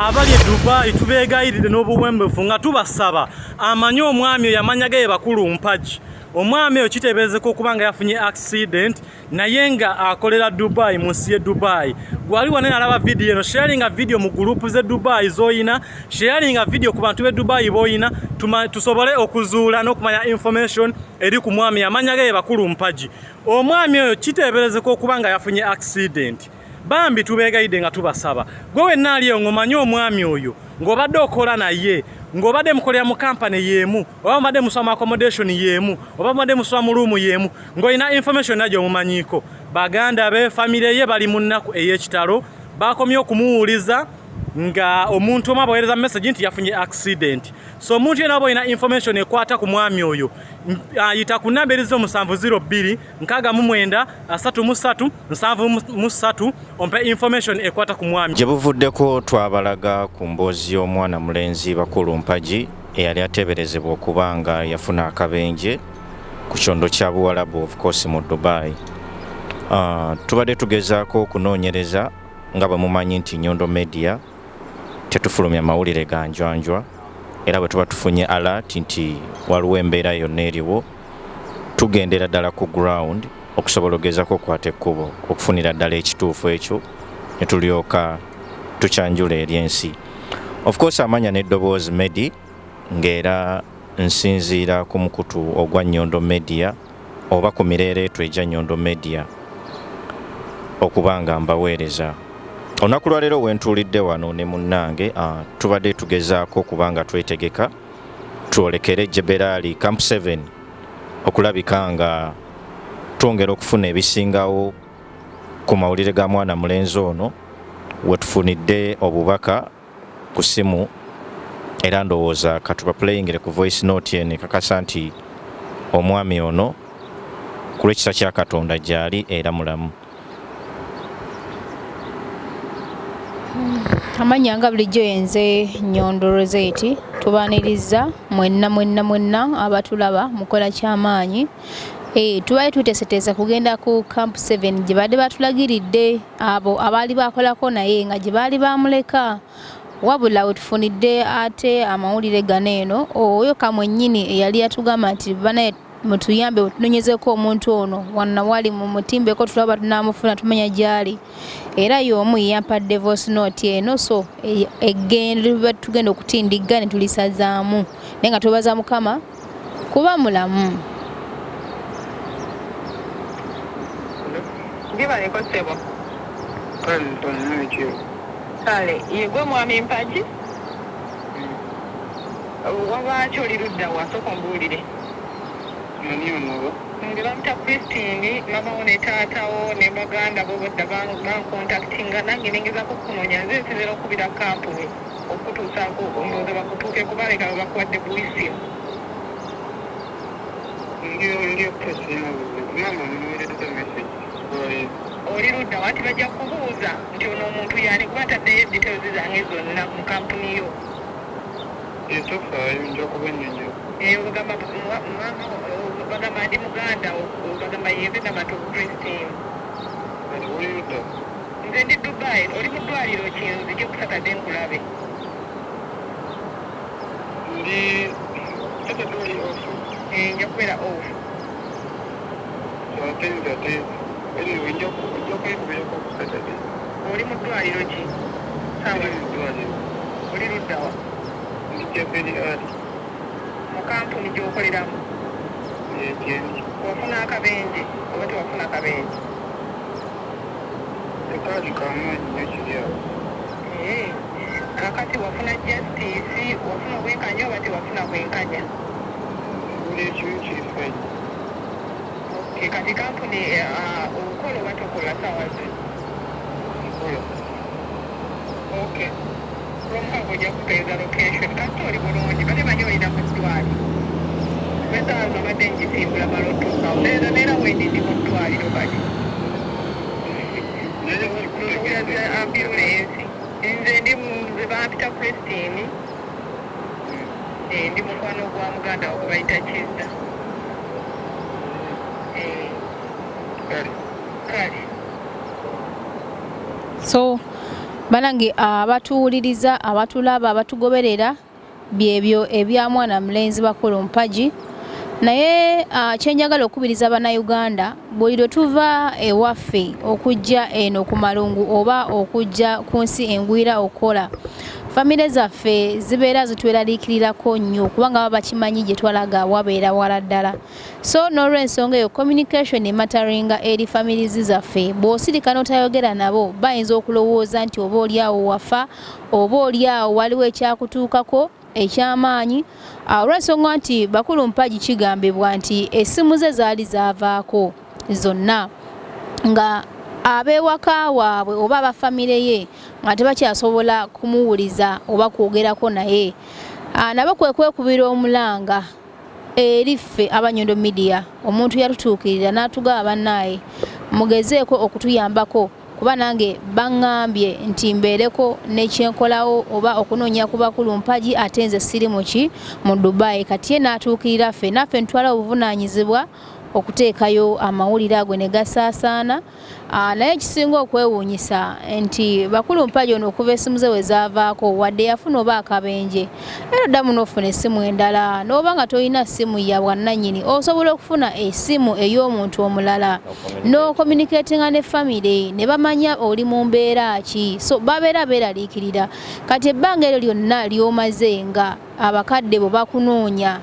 abali e Dubai tubeegayirire n'obuwembefu nga tubasaba amanyi omwami yamanyaga ye Bakulumpajji. Omwami oyo kiteeberezeko okuba nga yafunye accident naye nga akolera Dubai mu nsi ye Dubai. Gwali wane alaba video eno, sharinga video mu group ze Dubai zoyina, sharinga video ku bantu be Dubai boyina, tusobole okuzuula n'okumanya information eri ku mwami yamanyaga ye Bakulumpajji. Omwami oyo kiteeberezeko okuba nga yafunye accident. Bambi tubeegayidde nga tubasaba. Gwe wenna ali ng'omanyi omwami oyo ng'obadde okola naye, ng'obadde mukolera mu kampani yeemu, oba mubadde musoma accommodation yeemu, oba mubadde musoma mu room yeemu, ng'olina information nagyo mumanyiiko. Baganda be family ye bali mu nnaku ey'ekitalo, bakomye okumuwuliza nga omuntu omu abaweereza message nti yafunye accident. So omuntu yenna aba olina information ekwata ku mwami oyo, ayita ku namba erizo 702 69 33 73 ompe information ekwata ku mwami. Gye buvuddeko twabalaga ku mboozi y'omwana mulenzi Bakulumpajji eyali ateeberezebwa okuba nga yafuna akabenje ku kyondo kya Buwarabu of course mu Dubai. Tubadde tugezaako okunoonyereza nga bwe mumanyi nti Nyondo Media tetufulumya mawulire ga njwanjwa, era bwe tuba tufunye alert nti waliwo embeera yonna eriwo, tugendera ddala ku ground okusobola ogezaako okukwata ekkubo okufunira ddala ekituufu ekyo ne tulyoka tukyanjula eri ensi. Of course amanya n'eddoboozi Medi ng'era nsinziira ku mukutu ogwa Nyondo Media oba ku mireereetu egya Nyondo Media okuba nga mbaweereza. Olunaku lwa leero wentuulidde wano ne munnange tubadde tugezaako okuba nga twetegeka twolekere Jeberaali Camp 7 okulabika nga twongera okufuna ebisingawo ku mawulire ga mwana mulenzi ono we tufunidde obubaka ku simu, era ndowooza katuba playingire ku voice note ene kakasa nti omwami ono ku lw'ekisa kya Katonda gyali era mulamu. Amanya nga bulijjo yenze Nyondo Rozet, tubaaniriza mwenna abatulaba mukola kyamaanyi. Tubaye tuteeseteesa kugenda ku Camp 7 gye badde batulagiridde abo abaali bakolako naye nga gye baali bamuleka. Wabula wetufunidde ate amawulire gano eno, oyo kamwennyini eyali yatugamba nti banaye mutuyambe otunonyezeko omuntu ono wanna wali mu mutimbeko tulaba tunamufuna tumanya gyali, era y'omu yampadde voice note eno, so egenda tugenda okutindiga ne tulisazaamu naye nga tubaza Mukama kuba mulamu. Kale, yegwe mwami Mpajji? Wabaaki oli ludda wa, sooka ombuulire. Nge bamuta Christine, mamawo ne taatawo ne baganda bo bodda bankontaktinga, nange nengezaako okukunoonya nze nsinzira okubira kampu okutuusaako ndowooza bakutuukeko baleka bakuwadde buyisi. Oli ludda wanti bajja kubuuza nti ono omuntu yani kuba ataddeyo details zange zonna mu kampuni yo. Bagamba ndi muganda, bagamba yebe namatu Christine. Nze ndi Dubai, oli mu ddwaliro ki nzije ku Saturday nkulabe? Nja kubeera off. Oli mu ddwaliro ki? Oli ludda wa? Mu kampuni gy'okoleramu? Wafuna akabenje oba tewafuna akabenje? Kakati wafuna justice, wafuna bwenkanya oba tewafuna bwenkanya? Kati kampuni okola oba tokola sawa ze? Okay. Romhago ojja kupeeza location. Kati oli bulungi, bale manyi olina mu ddwaliro. Wetaaza badde njisimbula malotuuka. Oteeza neera wendi ndi mu ddwaliro kati. Ntuulaza ambulensi. Nze ndi nze bampita Christine. Ndi mukwano gwa muganda wo gwe bayita Kizza. Kale. So banange abatuwuliriza abatulaba abatugoberera byebyo ebya mwana mulenzi Bakulumpajji naye kyenjagala okubiriza bannayuganda buli lwe tuva ewaffe okujja eno ku malungu oba okujja ku nsi engwira okola famire zaffe zibeera zitweraliikirirako nnyo kubanga baba bakimanyi gye twalaga wabeera wala ddala so n'olw'ensonga eyo communication ematteringa eri families zaffe bw'osirika n'otayogera nabo bayinza okulowooza nti oba oliawo wafa oba oliawo waliwo ekyakutuukako ekyamaanyi olw'ensonga nti Bakulumpajji kigambibwa nti essimu ze zaali zaavaako zonna nga abewaka waabwe oba abafamire ye nga tebakyasobola kumuwuliza oba kwogerako naye nabo kwe kwekubira omulanga eri ffe aba Nyondo Media omuntu yatutuukirira n'atugaba bannaye mugezeeko okutuyambako kuba nange baŋŋambye nti mbeereko n'ekyenkolawo oba okunoonya ku Bakulumpajji ate nze siri mu Dubai kati ye n'atuukirira ffe naffe ntwala obuvunaanyizibwa okuteekayo amawulire ago ne gasaasaana naye ekisinga okwewuunyisa nti Bakulumpajji ono okuva essimu ze we zaavaako wadde yafuna oba akabenje era ddamu n'ofuna essimu endala n'oba nga tolina ssimu ya bwannannyini osobola okufuna essimu ey'omuntu omulala n'okommunikatinga ne famire ne bamanya oli mu mbeera ki so babeera beeraliikirira kati ebbanga eryo lyonna ly'omaze nga abakadde bo bakunoonya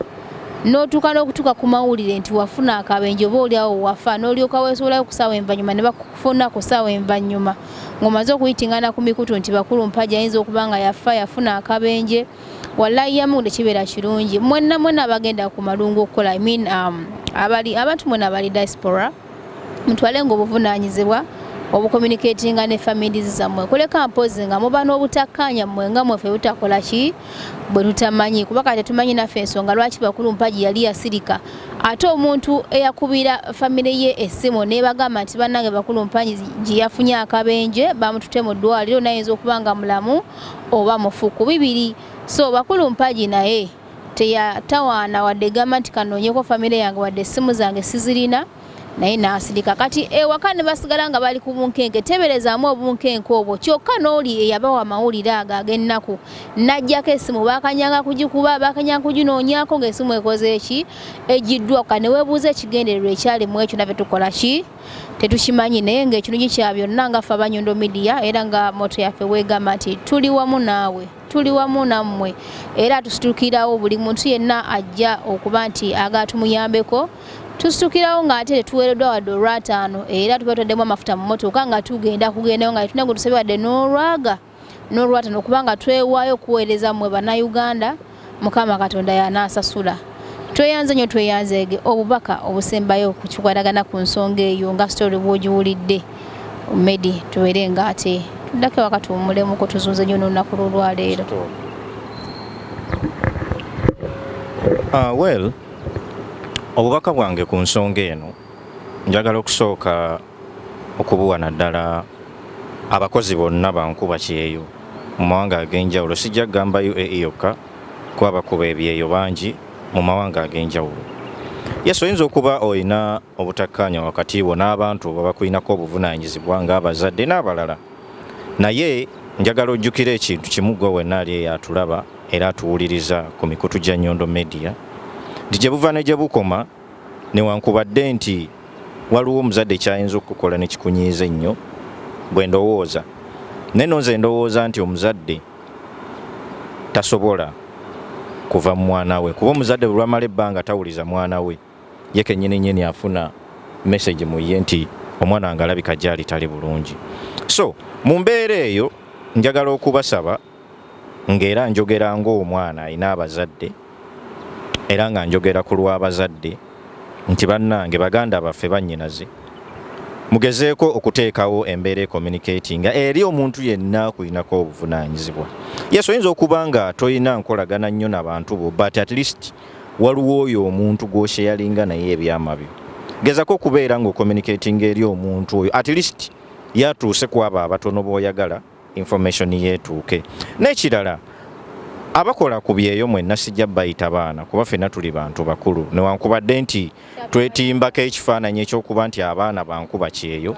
n'otuuka n'okutuuka ku mawulire nti wafuna akabenje oba oliawo wafa n'olyoka weesobolayo ku ssaawa envanyuma ne bakufuna ku ssaawa envanyuma ng'omaze okuyitingana ku mikutu nti Bakulumpajji ayinza okuba nga yafa yafuna akabenje wallahi yamunde kibeera kirungi mwenna abagenda ku malungu okukola abantu mwenna abali diaspora mutwalenga obuvunaanyizibwa obucommunicatinga ne families zammwe kuleka mpozi nga muba n'obutakkaanya mmwe nga mweffe butakola ki bwe tutamanyi kuba kati tumanyi naffe ensonga lwaki Bakulumpajji yali yasirika ate omuntu eyakubira famire ye essimu nebagamba nti bannange Bakulumpajji gye yafunye akabenje bamutute mu ddwaliro nayinza okuba nga mulamu oba mufu ku bibiri so Bakulumpajji naye teyatawaana wadde gamba nti kanoonyeko famire yange wadde essimu zange sizirina naye n'asirika kati ewaka ne basigala nga bali ku bunkenke teberezaamu obunkenke obwo kyokka n'oli eyabawa amawulire ago ag'ennaku n'ajjako essimu bakanyanga kugikuba bakanyanga kuginoonyako ng'essimu ekoze eki egiddwaka ne weebuuza ekigendererwa ekyali mu ekyo naffe tukola ki tetukimanyi naye ng'ekirungi kya byonna nga ffe aba Nyondo Media era nga moto yaffe weegamba nti tuli wamu naawe tuli wamu nammwe era tusituukirawo buli muntu yenna ajja okuba nti agatumuyambeko tusukirawo nga ate tetuweereddwa wadde olwataano era tuba tutaddemu amafuta mu motoka nga kugendayo nga tulina gwe tusabye wadde n'olwataano okubanga twewaayo okuweereza mmwe bannayuganda Mukama Katonda y'anaasasula tweyanze nnyo tweyanzeege obubaka obusembayo ku kikwatagana ku nsonga eyo nga story bw'ogiwulidde Medi tubeere nga ate tuddako ewaka tuwummulemuko tuzunze nnyo n'olunaku lw'olwaleero obubaka bwange ku nsonga eno njagala okusooka okubuwa naddala abakozi bonna bankuba kyeyo mu mawanga ag'enjawulo sijja kugamba UAE yokka kuba bakuba ebyeyo bangi mu mawanga ag'enjawulo yesu oyinza okuba olina obutakkaanya wakati bo n'abantu babakulinako obuvunaanyizibwa ng'abazadde n'abalala naye njagala ojjukira ekintu kimu gwe wenna ali eyatulaba era atuwuliriza ku mikutu gya Nyondo Media nti gye buva ne gye bukoma newankubadde nti waliwo omuzadde kyayinza okukola ne kikunyiiza ennyo bwe ndowooza naye nze ndowooza nti omuzadde tasobola kuva mu mwana we kuba omuzadde bwe lwamala ebbanga tawuliza mwana we ye kennyini afuna message mu ye nti omwana wange alabika gyali tali bulungi so mu mbeera eyo njagala okubasaba ng'era njogera ng'omwana alina abazadde era nga njogera ku lw'abazadde nti bannange baganda baffe bannyinaze mugezeeko okuteekawo embeera communicating eri omuntu yenna kulinako obuvunaanyizibwa yesu oyinza okuba nga tolina nkolagana nnyo n'abantu bo but at least waliwo oyo omuntu gw'osheyalinga naye ebyama byo gezako okubeera ng'ocommunicating eri omuntu oyo at least yatuuse ku abo abatono b'oyagala information yeetuuke n'ekirala abakola ku byeyo mwenna sijja bayita baana kuba ffenna tuli bantu bakulu newankubadde nti twetimbako ekifaananyi ekyokuba nti abaana bankuba kyeyo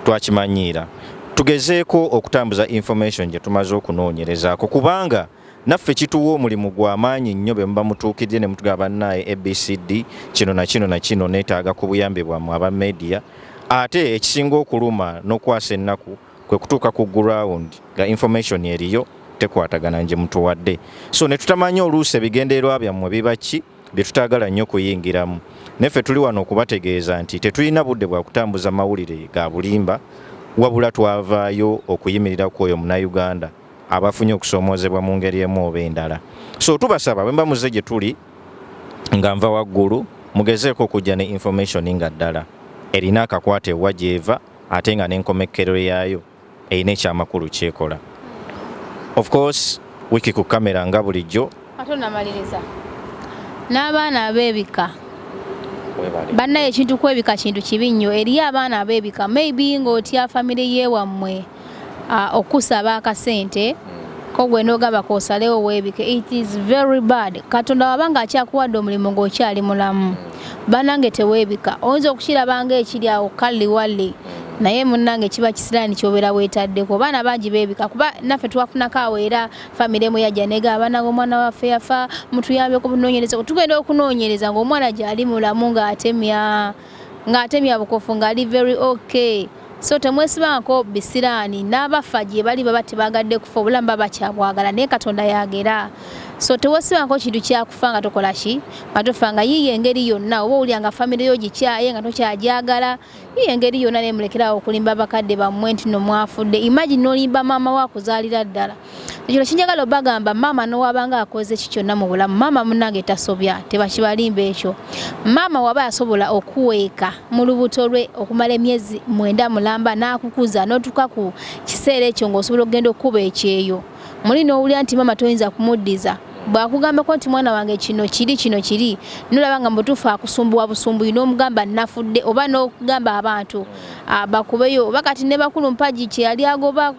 twakimanyiira tugezeeko okutambuza information gye tumaze okunoonyerezaako kubanga naffe kituwa omulimu gw'amaanyi nnyo bwe muba mutuukidde ne mutugamba naye ABCD kino na kino na kino neetaaga ku buyambe bwammwe aba media ate ekisinga okuluma n'okwasa ennaku kwe kutuuka ku ground nga information eriyo tekwatagana nje mutuwadde so ne tutamanya oluusi ebigendererwa byammwe biba ki bye tutaagala nnyo kuyingiramu neffe tuli wano okubategeeza nti tetulina budde bwa kutambuza mawulire ga bulimba wabula twavaayo okuyimirira ku oyo Munnayuganda abafunye okusoomoozebwa mu ngeri emu oba endala so tubasaba bwe mba muze gye tuli nga nva waggulu mugezeeko okujja ne information nga ddala erina akakwata ewa gy'eva ate nga n'enkomekkero yaayo erina ekyamakulu kyekola of course wiki ku kamera nga bulijjo ate namaliriza n'abaana ab'ebika bannaye ekintu kwebika kintu kibi nnyo eri abaana ab'ebika maybe ng'otya famire yeewammwe okusaba akasente ko gwe n'ogamba koosalewo weebike it is very bad katonda wabanga akyakuwadde omulimu ng'okyali mulamu bannange teweebika oyinza okukirabanga ekiri awo kalliwalli naye munnange kiba kisiraani kyobeera weetaddeko baana bangi beebika kuba naffe twafunako awo era famire emu yajja negamba nange omwana waffe yafa mutuyambeko munoonyereza tugenda okunoonyereza ng'omwana gyali mulamu ng'atemya bukofu ng'ali very okay so temwesibangako bisiraani n'abafa gye bali baba tebagadde kufa obulamu baba kyabwagala naye katonda yagera so tewesibangako kintu kyakufa nga tokola ki nga tofa nga yiiyo engeri yonna oba owulira nga famire yo gikyaye nga tokyajagala yiiyo engeri yonna nemulekerawo okulimba abakadde bammwe nti no mwafudde imagine n'olimba maama wakuzaalira ddala ekyo kinjagala obagamba maama n'owabanga akoze ki kyonna mu bulamu maama munnange tasobya tebakibalimba ekyo maama waba yasobola okuweeka mu lubuto lwe okumala emyezi 9 mulamba n'akukuza n'otuuka ku kiseera ekyo ng'osobola okugenda okukuba ekyeyo muli n'owulira nti maama toyinza kumuddiza bwakugambako nti mwana wange kino kiri nolaba nga mutuufu akusumbuwa busumbuyi n'omugamba nafudde oba n'okugamba abantu bakubeyo oba kati ne BAKULUMPAJJI kye yali agoba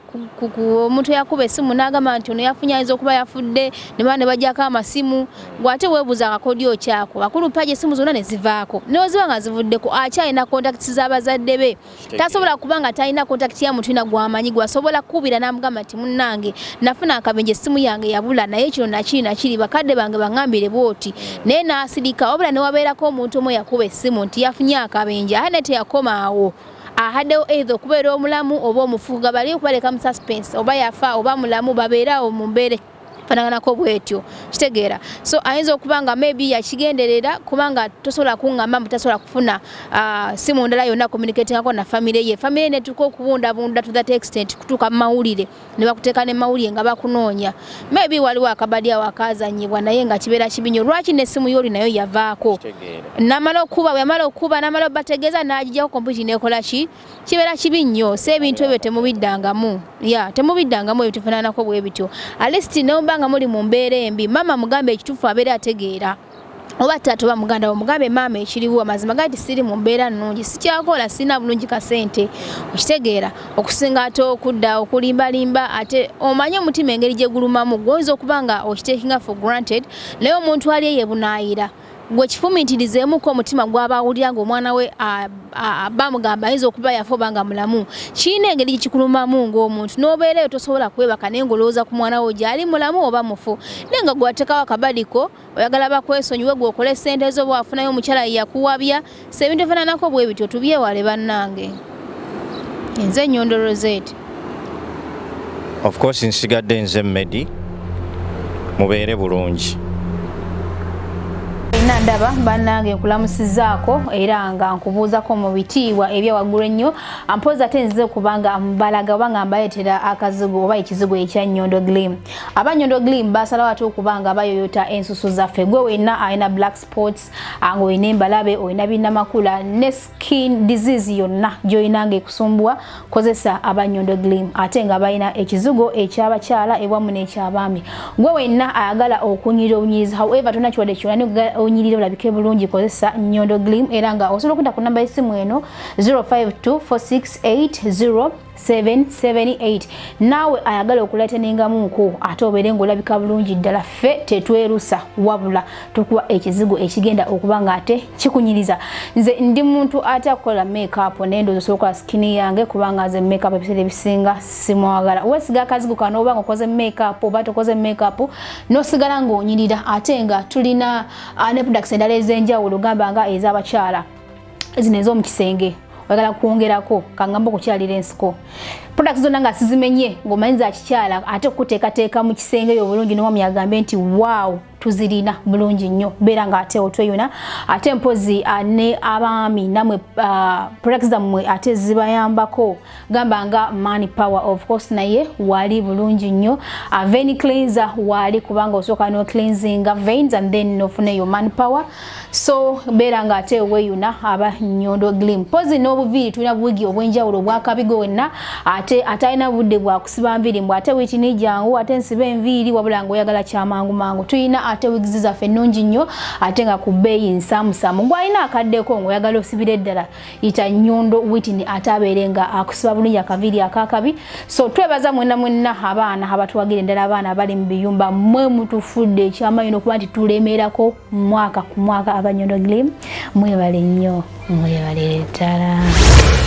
omuntu yakuba essimu n'agamba nti ono yafunye ayinza okuba yafudde ne baba ne bajjako amasimu gw'ate weebuuza akakodyo kyako BAKULUMPAJJI essimu zonna ne zivaako neoziba nga zivuddeko akyalina kontakiti z'abazadde be tasobola kuba nga talina kontakiti ya muntu ina gw'amanyi gwasobola kukubira n'amugamba nti munnange nafuna akabenje essimu yange yabula naye kino nakiri bakadde bange bangambire bwoti naye n'asirika wabula ne wabeerako omuntu omu yakuba essimu nti yafunye akabenje ate ne teyakoma awo ahaddewo either okubeera omulamu oba omufuga bali okubaleka mu suspense oba yafa oba mulamu babeerawo mu mbeere fanaganako bwetyo kitegeera so ayinza okubanga maybe yakigenderera kubanga tosobola kuŋŋamba mbu tasobola kufuna simu ndala yonna communicatingako na famire ye famire netuka okubundabunda to that extent kutuuka mu mawulire ne bakuteeka ne mawulire nga bakunoonya maybe waliwo akabaddi awo akazanyibwa naye nga kibeera kibinyo lwaki n'essimu y'oli nayo yavaako namala okuba namala bategeeza n'agijjako kompyuta nekola ki kibeera kibi nnyo so ebintu ebyo temubiddangamu temubiddangamu ebyo tefaananako bwe bityo alist nga muli mu mbeera embi mama mugambe ekituufu abeera ategeera oba taata oba muganda mugambe maama ekiriwo amazima gati siri mu mbeera nnungi sikyakola sina bulungi kasente okitegeera okusinga ate okudda okulimbalimba ate omanye omutima engeri gye gulumamu gwoyinza okuba nga okiteekinga for granted naye omuntu ali eyebunaayira gwe kifumiitirizeemuko omutima gw'abawulira ng'omwana we bamugamba ayinza okuba yafa oba nga mulamu kiina engeri gikikulumamu ng'omuntu n'obeerayo tosobola kwebaka naye ng'olowooza ku mwana we gyali mulamu oba mufu naye nga gwatekawo akabadiko oyagala bakwesonyiwe gw'okole ssente zo bwafunayo omukyala yakuwabya so ebintu ebifaananako bwe bityo tubyewale bannange nze Nyondo Rozet of course nsigadde nze Medi mubeere bulungi ndaba bannange nkulamusizaako era nga nkubuuzako mu bitiibwa ebya waggulu ennyo ampoza ate nzize kubanga mbalaga oba nga mbaletera akazigo oba ekizigo ekya Nyondo Glim aba Nyondo Glim basalawo ate okubanga bayoyota ensusu zaffe gwe wenna alina black spots nga olina embalabe olina binnamakula ne skin disease yonna gy'oyinanga ekusumbuwa kozesa aba Nyondo Glim ate nga balina ekizigo ekyabakyala ewamu n'ekyabaami gwe wenna ayagala okunyirira obunyirizi however tonna kiwadde kyonna onyirira olabike bulungi kozesa Nyondo Glim era nga osobola okuyita ku namba y'essimu eno 052468 778 nawe ayagala okuleta ningamuko ate obere ngolabika bulungi ddala ffe tetwerusa wabula tukuwa ekizigo ekigenda okubanga ate kikunyiriza nze ndi muntu ate akola makeup nendo soka skin yange kubanga ze makeup episode bisinga simwagala wesiga akazigo kano obanga okoze makeup oba tokoze makeup no sigala ng'onyirira ate nga tulina ne products endala ez'enjawulo gamba nga ez'abakyala zino ez'omu kisenge oyagala kwongerako kangamba okukyalira ensiko products zonna nga sizimenye ng'omanyi za kikyala ate okuteekateeka mu kisenge eyo bulungi n'omwami agambe nti wow tuzirina bulungi nnyo beera nga ate otweyuna ate mpozi ne abaami namwe products zammwe ate zibayambako gamba nga money power of course naye wali bulungi nnyo vein cleanser wali kubanga osooka no cleansing veins and then nofuna yo money power so beera nga ate weyuna aba Nyondo Glim mpozi n'obuviiri tulina buwigi obwenjawulo bwakabigo wenna ate atayina budde bwa kusiba nviiri mbw ate witini jangu ate nsibe enviiri wabula ng'oyagala kyamangu mangu tuyina ate wigizi zaffe nnungi nnyo ate nga ku bbeeyi nsaamusaamu ng'alina akaddeko ng'oyagala osibira eddala yita Nyondo witini ate abeere nga akusiba bulungi akaviiri akakabi so twebaza mwenna abaana abatuwagira endala abaana abali mu biyumba mmwe mutufudde ekyamaanyi n'okuba nti tulemerako mwaka ku mwaka aba Nyondo Glim mwebale nnyo mwebale ddala.